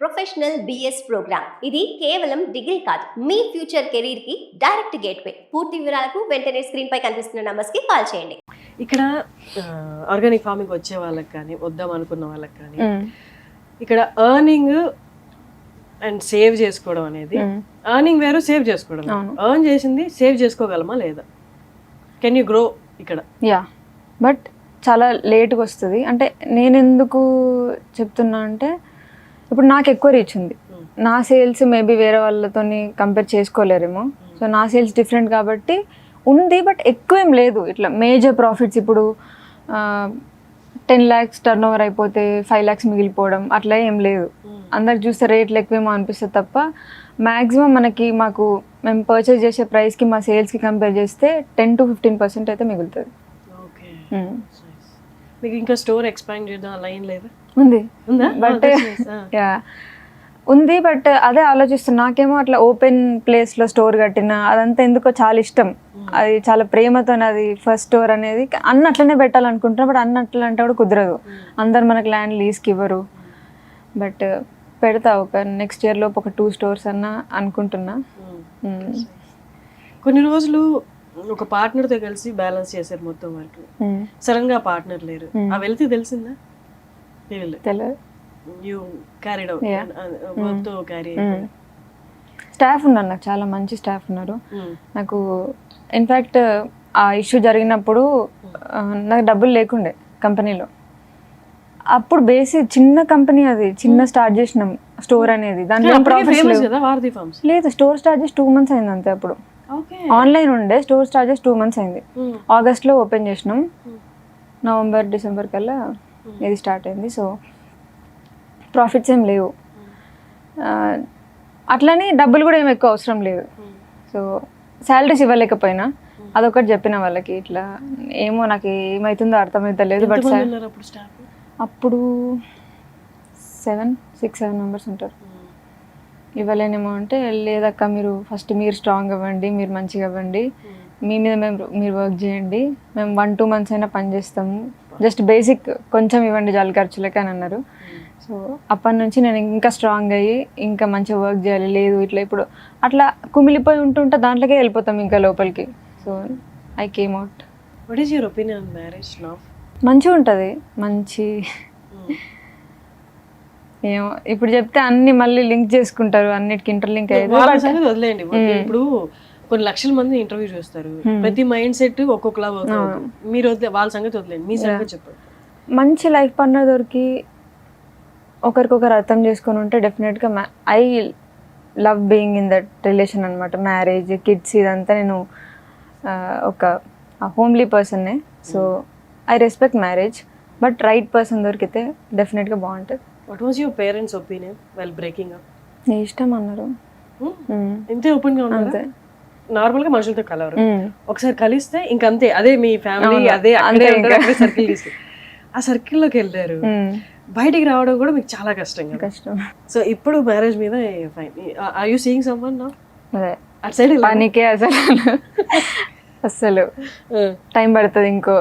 Professional BS programme. ఇది కేవలం degree కాదు, మీ ఫ్యూచర్ కెరీర్ కి డైరెక్ట్ గేట్వే. పూర్తి వివరాలకు వెంటనే స్క్రీన్ పై కనిపిస్తున్న నంబర్స్ కి కాల్ చేయండి. ఇక్కడ ఆర్గానిక్ ఫార్మింగ్ వచ్చే వాళ్ళకి కానీ వద్దాం అనుకున్న వాళ్ళకి కానీ ఇక్కడ ఎర్నింగ్ అండ్ సేవ్ చేసుకోవడం అనేది, ఎర్నింగ్ వేరు, సేవ్ చేసుకోవడం. ఎర్న్ చేసింది సేవ్ చేసుకోగలమా లేదా? కెన్ యూ గ్రో ఇక్కడ? యా, బట్ చాలా లేట్గా వస్తుంది. అంటే నేను ఎందుకు చెప్తున్నా అంటే, ఇప్పుడు నాకు ఎక్కువ రీచ్ ఉంది, నా సేల్స్ మేబీ వేరే వాళ్ళతో కంపేర్ చేసుకోలేరేమో. సో నా సేల్స్ డిఫరెంట్ కాబట్టి ఉంది, బట్ ఎక్కువ ఏం లేదు. ఇట్లా మేజర్ ప్రాఫిట్స్ ఇప్పుడు 10 lakhs టర్న్ ఓవర్ అయిపోతే 5 lakhs మిగిలిపోవడం అట్లా ఏం లేదు. అందరికి చూస్తే రేట్లు ఎక్కువేమో అనిపిస్తుంది తప్ప మ్యాక్సిమం మాకు మేము పర్చేస్ చేసే ప్రైస్కి మా సేల్స్కి కంపేర్ చేస్తే 10 to 15% అయితే మిగులుతుంది. మీకు ఇంకా స్టోర్ ఎక్స్పాండ్ చేద్దాం లైన్ లేదా? ఉంది, బట్ యా ఉంది, బట్ అదే ఆలోచిస్తున్నా. నాకేమో అట్లా ఓపెన్ ప్లేస్లో స్టోర్ కట్టిన అదంతా ఎందుకో చాలా ఇష్టం. అది చాలా ప్రేమతో అది ఫస్ట్ స్టోర్ అనేది. అన్న అట్లనే పెట్టాలనుకుంటున్నా, బట్ అన్న అట్లా అంటే కూడా కుదరదు. అందరు మనకు ల్యాండ్ లీజ్కి ఇవ్వరు. బట్ పెడతా ఒక నెక్స్ట్ ఇయర్ లోపు ఒక 2 stores అన్న అనుకుంటున్నా. కొన్ని రోజులు ఒక పార్ట్నర్తో కలిసి బ్యాలెన్స్ చేశారు మొత్తం వర్క్. సడన్ గా పార్ట్నర్ లేరు, ఆ వెళ్తే తెలిసిందా? తెలియదు. యూ క్యారీడ్ అవుట్ వర్క్ తో క్యారీ. స్టాఫ్ ఉన్నారు, నాకు చాలా మంచి స్టాఫ్ ఉన్నారు. నాకు ఇన్ఫ్యాక్ట్ ఆ ఇష్యూ జరిగినప్పుడు నాకు డబ్బులు లేకుండే కంపెనీలో. అప్పుడు బేసిక్ చిన్న కంపెనీ, అది చిన్న స్టార్ట్ చేసినాం స్టోర్ అనేది. దాంట్లో లేదు, స్టోర్ స్టార్ట్ చేసి 2 months అయింది అంతే. అప్పుడు ఆన్లైన్ ఉండే, స్టోర్ స్టార్ట్ చేసి 2 months అయింది. ఆగస్ట్లో ఓపెన్ చేసినాం, నవంబర్ డిసెంబర్ కల్లా ఇది స్టార్ట్ అయింది. సో ప్రాఫిట్స్ ఏం లేవు, అట్లని డబ్బులు కూడా ఏం ఎక్కువ అవసరం లేదు. సో శాలరీస్ ఇవ్వలేకపోయినా అదొకటి చెప్పిన వాళ్ళకి, ఇట్లా ఏమో నాకు ఏమవుతుందో అర్థమవుతలేదు. బట్ అప్పుడు 6-7 members ఉంటారు. ఇవ్వలేనేమో అంటే, లేదక్క మీరు ఫస్ట్ మీరు స్ట్రాంగ్ అవ్వండి, మీరు మంచిగా అవ్వండి, మీ మీద మీరు వర్క్ చేయండి, మేము 1-2 months అయినా పని చేస్తాము, జస్ట్ బేసిక్ కొంచెం ఇవ్వండి జాలి ఖర్చులకి అని అన్నారు. సో అప్పటి నుంచి నేను ఇంకా స్ట్రాంగ్ అయ్యి ఇంకా మంచిగా వర్క్ చేయాలి. లేదు ఇట్లా ఇప్పుడు అట్లా కుమిలిపోయి ఉంటుంటే దాంట్లోకే వెళ్ళిపోతాం ఇంకా లోపలికి. So I came out. What is your opinion on marriage now? మంచిగా ఉంటుంది, మంచి ఏమో ఇప్పుడు చెప్తే అన్ని మళ్ళీ లింక్ చేసుకుంటారు, అన్నిటికి ఇంటర్లింక్ అయ్యేది. వదిలేండి, ఇప్పుడు కొన్ని లక్షల మంది ఇంటర్వ్యూ చేస్తారు, ప్రతి మైండ్ సెట్ ఒక్కొక్కలా వర్క్ అవుతుంది. మీరు వాళ్ళ సంగతి వదిలేండి, మీ సంగతి చెప్పండి. మంచి లైఫ్ పార్ట్నర్ దొరికి ఒకరికొకరు అర్థం చేసుకొని ఉంటే డెఫినెట్గా I love being in that relation అనమాట. మ్యారేజ్, కిడ్స్ ఇదంతా నేను ఒక హోమ్లీ పర్సన్నే. So I respect marriage, but right person దొరికితే డెఫినెట్గా బాగుంటుంది. What was your parents opinion well breaking up? నీ ఇష్టం అన్నారు, ఇంతే ఓపెన్ గా ఉన్నారు. నార్మల్ గా మనుషులతో కలవరు, ఒకసారి కలిస్తే ఇంకంతే, అదే మీ ఫ్యామిలీ, అదే సర్కిల్ తీసుకు ఆ సర్కిల్లోకి వెళ్తారు. బయటికి రావడం కూడా మీకు చాలా కష్టం. సో ఇప్పుడు మ్యారేజ్ మీద fine. Are you seeing someone now? Outside పనికే అసలు టైం పడుతుంది. ఇంకో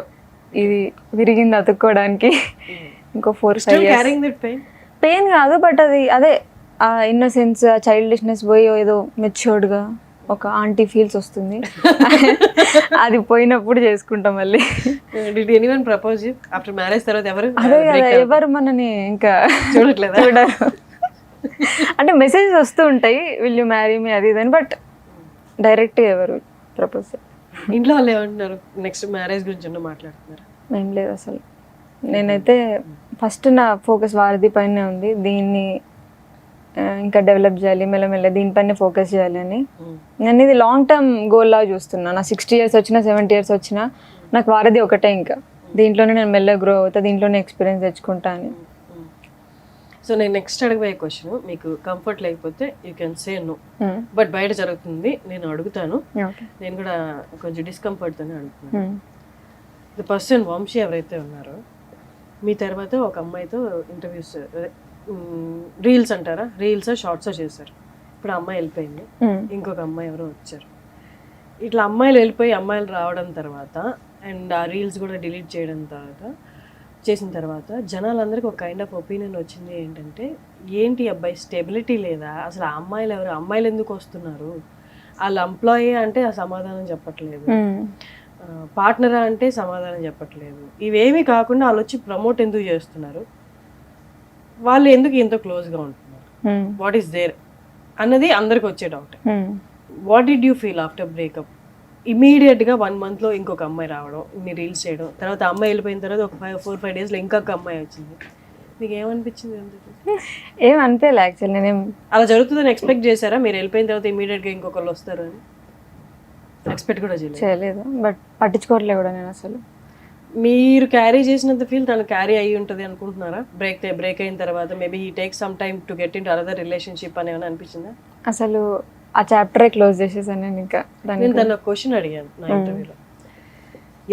ఇది విరిగింది అతుక్కోవడానికి ఇంకో 4-5 years. పెయిన్ కాదు, బట్ అది అదే ఆ ఇన్నోసెన్స్, ఆ చైల్డిష్నెస్ పోయి ఏదో మెచ్యూర్డ్గా ఒక ఆంటీ ఫీల్స్ వస్తుంది. అది పోయినప్పుడు చేసుకుంటాం మళ్ళీ. అదే కదా, ఎవరు మనని ఇంకా చూడరు. అంటే మెసేజెస్ వస్తూ ఉంటాయి, విల్ యూ మ్యారీ మీ అది ఇదని, బట్ డైరెక్ట్ ఎవరు ప్రపోజ్. ఇంట్లో వాళ్ళు ఏమంటున్నారు? నెక్స్ట్ మ్యారేజ్ గురించి మాట్లాడుతున్నారు? ఏం లేదు అసలు. నేనైతే ఫస్ట్ నా ఫోకస్ వారధి పైనే ఉంది. దీన్ని ఇంకా డెవలప్ చేయాలి, మెల్లమెల్ల దీనిపైన ఫోకస్ చేయాలి అని. నేను ఇది లాంగ్ టర్మ్ గోల్ లాగా చూస్తున్నా. నా 60 years వచ్చినా 70 years వచ్చినా నాకు వారధి ఒకటే. ఇంకా దీంట్లోనే నేను మెల్లగా గ్రో అవుతా, దీంట్లోనే ఎక్స్పీరియన్స్ తెచ్చుకుంటా అని. సో నేను నెక్స్ట్ అడగబోయే క్వశ్చన్, మీకు కంఫర్ట్ లేకపోతే you can say no, but బయట జరుగుతుంది నేను అడుగుతాను. నేను కూడా కొంచెం డిస్కంఫర్ట్తోనే అడుగుతున్నాను. ది పర్సన్ వంశీ ఎవరైతే ఉన్నారో, మీ తర్వాత ఒక అమ్మాయితో ఇంటర్వ్యూస్, రీల్స్ అంటారా, రీల్స్ షార్ట్స్ చేశారు. ఇప్పుడు అమ్మాయి వెళ్ళిపోయింది, ఇంకొక అమ్మాయి ఎవరో వచ్చారు. ఇట్లా అమ్మాయిలు వెళ్ళిపోయి అమ్మాయిలు రావడం తర్వాత అండ్ ఆ రీల్స్ కూడా డిలీట్ చేయడం చేసిన తర్వాత జనాలందరికీ ఒక కైండ్ ఆఫ్ ఒపీనియన్ వచ్చింది ఏంటంటే, ఏంటి అబ్బాయి స్టెబిలిటీ లేదా, అసలు ఆ అమ్మాయిలు ఎవరు, అమ్మాయిలు ఎందుకు వస్తున్నారు, వాళ్ళ ఎంప్లాయీ అంటే ఆ సమాధానం చెప్పట్లేదు, పార్ట్నరా అంటే సమాధానం చెప్పట్లేదు, ఇవేమీ కాకుండా వాళ్ళు వచ్చి ప్రమోట్ ఎందుకు చేస్తున్నారు, వాళ్ళు ఎందుకు ఇంత క్లోజ్గా ఉంటున్నారు, వాట్ ఈస్ దేర్ అన్నది అందరికి వచ్చే doubt. What did you feel after breakup? ఇమీడియట్గా 1 monthలో ఇంకొక అమ్మాయి రావడం, ఇన్ని రీల్స్ చేయడం, తర్వాత అమ్మాయి వెళ్ళిపోయిన తర్వాత ఒక 4-5 daysలో ఇంకొక అమ్మాయి వచ్చింది, మీకు ఏమనిపించింది? ఏం అనిపించలే యాక్చువల్లీ. నేనేం అలా జరుగుతుందని ఎక్స్పెక్ట్ చేశారా? మీరు వెళ్ళిపోయిన తర్వాత ఇమీడియట్గా ఇంకొకళ్ళు వస్తారు అని ఎక్స్పెక్ట్ కూడా చేయలేదు, బట్ పట్టించుకోవట్లేదు కూడా నేను అసలు. మీరు క్యారీ చేసినంత ఫీల్ తను క్యారీ అయ్యి ఉంటుంది అనుకుంటున్నారా? బ్రేక్ అయిన తర్వాత maybe he take some time to get in to another relationship అని ఏమైనా అనిపించిందా? అసలు ఆ చాప్టరే క్లోజ్ చేసేసాను నేను. ఇంకా నేను తను ఒక క్వశ్చన్ అడిగాను నా ఇంటర్వ్యూలో,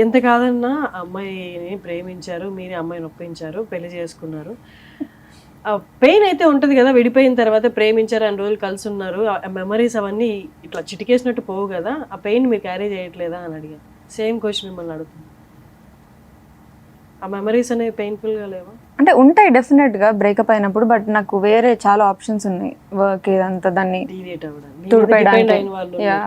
ఎంత కాదన్నా అమ్మాయిని ప్రేమించారు, మీరే అమ్మాయిని ఒప్పించారు, పెళ్లి చేసుకున్నారు, ఆ పెయిన్ అయితే ఉంటుంది కదా, విడిపోయిన తర్వాత ప్రేమించారు, 2 రోజులు కలిసి ఉన్నారు, ఆ మెమరీస్ అవన్నీ ఇట్లా చిటికేసినట్టు పోవు కదా, ఆ పెయిన్ మీరు క్యారీ చేయట్లేదా అని అడిగాను. సేమ్ క్వశ్చన్ మిమ్మల్ని అడుగుతుంది. ఆ మెమరీస్ అనేవి పెయిన్ఫుల్గా లేవా? అంటే ఉంటాయి డెఫినెట్గా బ్రేకప్ అయినప్పుడు, బట్ నాకు వేరే చాలా ఆప్షన్స్ ఉన్నాయి, వర్క్ ఇదంతా దాన్ని డీవియేట్ అవ్వడానికి, తుడిపేయడానికి. అయిన వాళ్ళు యా